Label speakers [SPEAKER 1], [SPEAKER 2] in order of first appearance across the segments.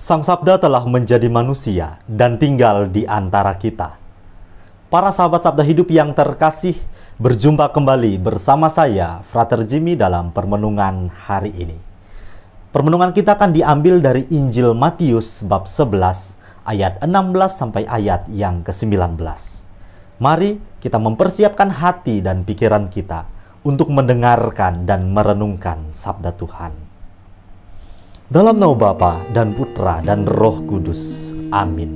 [SPEAKER 1] Sang Sabda telah menjadi manusia dan tinggal di antara kita. Para sahabat Sabda Hidup yang terkasih, berjumpa kembali bersama saya, Frater Jimmy, dalam permenungan hari ini. Permenungan kita akan diambil dari Injil Matius bab 11 ayat 16 sampai ayat yang ke-19. Mari kita mempersiapkan hati dan pikiran kita untuk mendengarkan dan merenungkan sabda Tuhan. Dalam nama Bapa dan Putra dan Roh Kudus. Amin.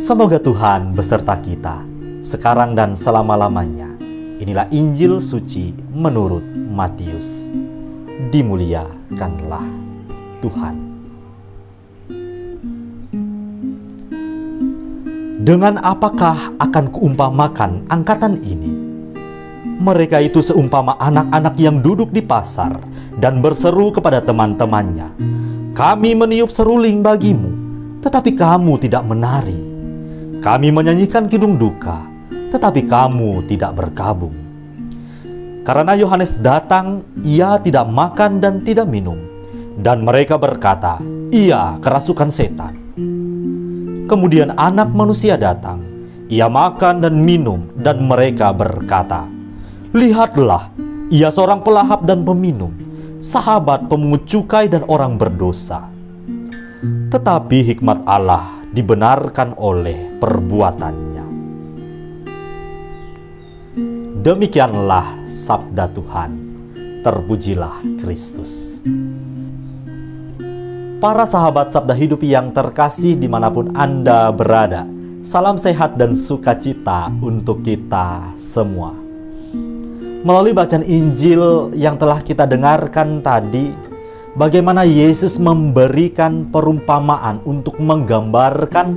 [SPEAKER 1] Semoga Tuhan beserta kita sekarang dan selama-lamanya. Inilah Injil suci menurut Matius. Dimuliakanlah Tuhan. Dengan apakah akan kuumpamakan angkatan ini? Mereka itu seumpama anak-anak yang duduk di pasar dan berseru kepada teman-temannya, "Kami meniup seruling bagimu, tetapi kamu tidak menari. Kami menyanyikan kidung duka, tetapi kamu tidak berkabung." Karena Yohanes datang, ia tidak makan dan tidak minum, dan mereka berkata, "Ia kerasukan setan." Kemudian Anak Manusia datang, ia makan dan minum, dan mereka berkata, "Lihatlah, ia seorang pelahap dan peminum, sahabat pemungut cukai dan orang berdosa." Tetapi hikmat Allah dibenarkan oleh perbuatannya. Demikianlah sabda Tuhan. Terpujilah Kristus. Para sahabat Sabda Hidup yang terkasih dimanapun Anda berada, salam sehat dan sukacita untuk kita semua. Melalui bacaan Injil yang telah kita dengarkan tadi, bagaimana Yesus memberikan perumpamaan untuk menggambarkan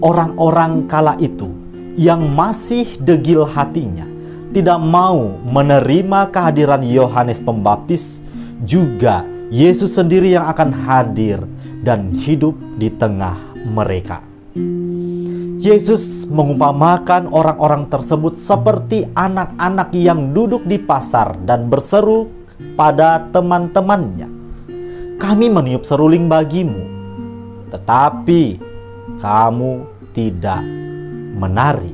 [SPEAKER 1] orang-orang kala itu yang masih degil hatinya, tidak mau menerima kehadiran Yohanes Pembaptis, juga Yesus sendiri yang akan hadir dan hidup di tengah mereka. Yesus mengumpamakan orang-orang tersebut seperti anak-anak yang duduk di pasar dan berseru pada teman-temannya, "Kami meniup seruling bagimu, tetapi kamu tidak menari.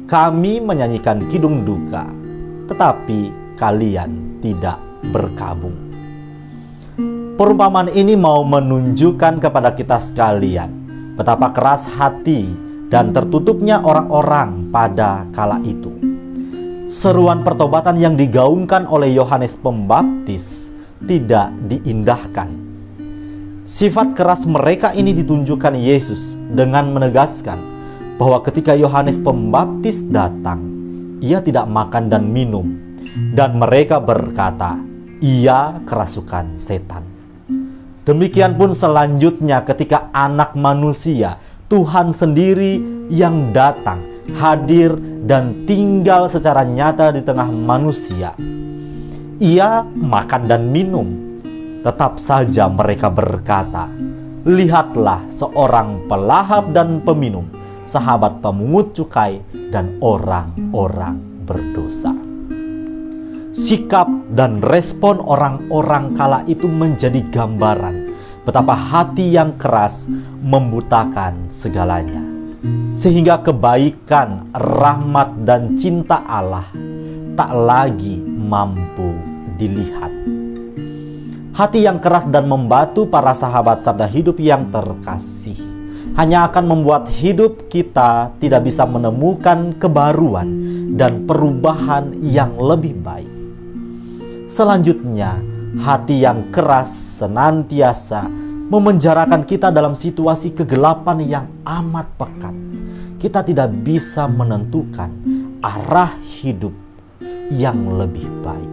[SPEAKER 1] Kami menyanyikan kidung duka, tetapi kalian tidak berkabung." Perumpamaan ini mau menunjukkan kepada kita sekalian betapa keras hati dan tertutupnya orang-orang pada kala itu. Seruan pertobatan yang digaungkan oleh Yohanes Pembaptis tidak diindahkan. Sifat keras mereka ini ditunjukkan Yesus dengan menegaskan bahwa ketika Yohanes Pembaptis datang, ia tidak makan dan minum, dan mereka berkata, "Ia kerasukan setan." Demikian pun selanjutnya ketika Anak Manusia, Tuhan sendiri yang datang, hadir dan tinggal secara nyata di tengah manusia. Ia makan dan minum, tetap saja mereka berkata, "Lihatlah seorang pelahap dan peminum, sahabat pemungut cukai dan orang-orang berdosa." Sikap dan respon orang-orang kala itu menjadi gambaran betapa hati yang keras membutakan segalanya, sehingga kebaikan, rahmat, dan cinta Allah tak lagi mampu dilihat. Hati yang keras dan membatu para sahabat Sabda Hidup yang terkasih hanya akan membuat hidup kita tidak bisa menemukan kebaruan dan perubahan yang lebih baik. Selanjutnya, hati yang keras senantiasa memenjarakan kita dalam situasi kegelapan yang amat pekat. Kita tidak bisa menentukan arah hidup yang lebih baik.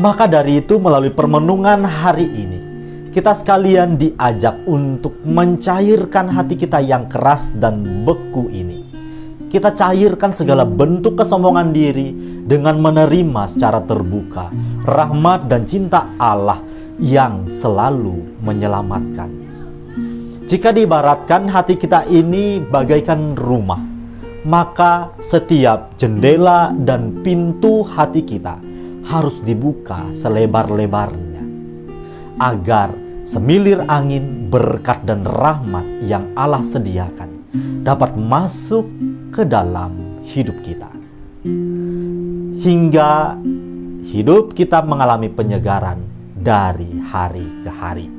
[SPEAKER 1] Maka dari itu, melalui permenungan hari ini, kita sekalian diajak untuk mencairkan hati kita yang keras dan beku ini. Kita cairkan segala bentuk kesombongan diri dengan menerima secara terbuka rahmat dan cinta Allah yang selalu menyelamatkan. Jika diibaratkan hati kita ini bagaikan rumah, maka setiap jendela dan pintu hati kita harus dibuka selebar-lebarnya, agar semilir angin, berkat dan rahmat yang Allah sediakan dapat masuk ke dalam hidup kita, hingga hidup kita mengalami penyegaran dari hari ke hari.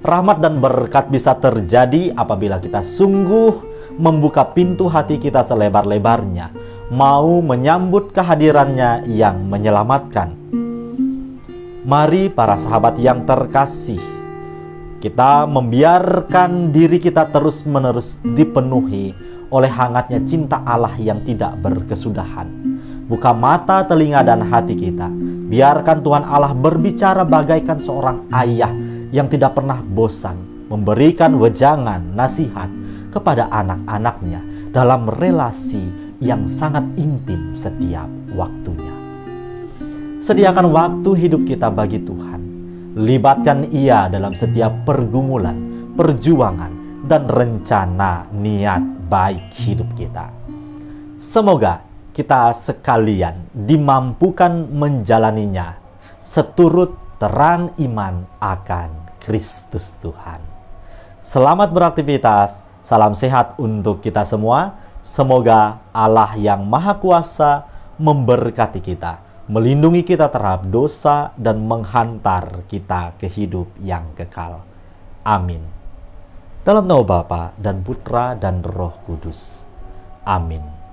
[SPEAKER 1] Rahmat dan berkat bisa terjadi apabila kita sungguh membuka pintu hati kita selebar-lebarnya, mau menyambut kehadirannya yang menyelamatkan. Mari para sahabat yang terkasih, kita membiarkan diri kita terus-menerus dipenuhi oleh hangatnya cinta Allah yang tidak berkesudahan. Buka mata, telinga, dan hati kita. Biarkan Tuhan Allah berbicara bagaikan seorang ayah yang tidak pernah bosan memberikan wejangan nasihat kepada anak-anaknya dalam relasi yang sangat intim setiap waktunya. Sediakan waktu hidup kita bagi Tuhan. Libatkan Ia dalam setiap pergumulan, perjuangan, dan rencana niat baik hidup kita. Semoga kita sekalian dimampukan menjalaninya seturut terang iman akan Kristus Tuhan. Selamat beraktivitas, salam sehat untuk kita semua. Semoga Allah yang Maha Kuasa memberkati kita, melindungi kita terhadap dosa, dan menghantar kita ke hidup yang kekal. Amin. Dalam nama Bapa dan Putra dan Roh Kudus. Amin.